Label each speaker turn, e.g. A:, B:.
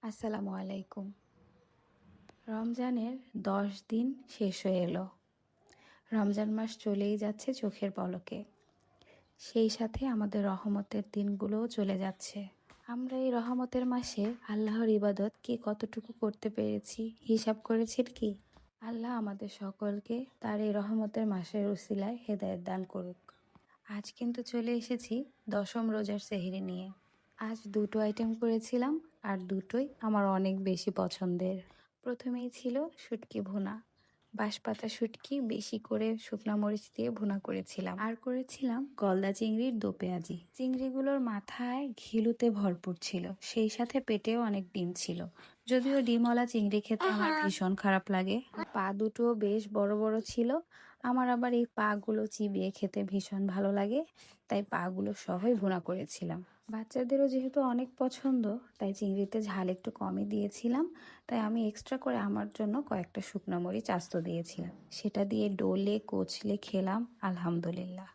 A: আসসালামু আলাইকুম। রমজানের 10 দিন শেষ হয়ে এলো। রমজান মাস চলেই যাচ্ছে চোখের পলকে। সেই সাথে আমাদের রহমতের দিনগুলোও চলে যাচ্ছে। আমরা এই রহমতের মাসে আল্লাহর ইবাদত কে কতটুকু করতে পেরেছি হিসাব করেছেন কি? আল্লাহ আমাদের সকলকে তার এই রহমতের মাসের উসিলায় হেদায়েত দান করুক। আজ কিন্তু চলে এসেছি 10ম রোজার সেহরি নিয়ে। আজ দুটো আইটেম করেছিলাম আর দুটোই আমার অনেক বেশি পছন্দের। প্রথমেই ছিল শুটকি ভুনা। বাঁশপাতা শুটকি বেশি করে শুকনা মরিচ দিয়ে ভুনা করেছিলাম, আর করেছিলাম গলদা চিংড়ির দো পেঁয়াজি। চিংড়িগুলোর মাথায় ঘিলুতে ভরপুর ছিল, সেই সাথে পেটেও অনেক ডিম ছিল। যদিও ডিমওয়ালা চিংড়ি খেতে আমার ভীষণ খারাপ লাগে। পা দুটোও বেশ বড় বড় ছিল। আমার আবার এই পাগুলো চিবিয়ে খেতে ভীষণ ভালো লাগে, তাই পাগুলো সহই ভুনা করেছিলাম। বাচ্চাদেরও যেহেতু অনেক পছন্দ, তাই চিংড়িতে ঝাল একটু কমই দিয়েছিলাম। তাই আমি এক্সট্রা করে আমার জন্য কয়েকটা শুকনো মরিচ আস্ত দিয়েছিলাম। সেটা দিয়ে ডোলে কচলে খেলাম, আলহামদুলিল্লাহ।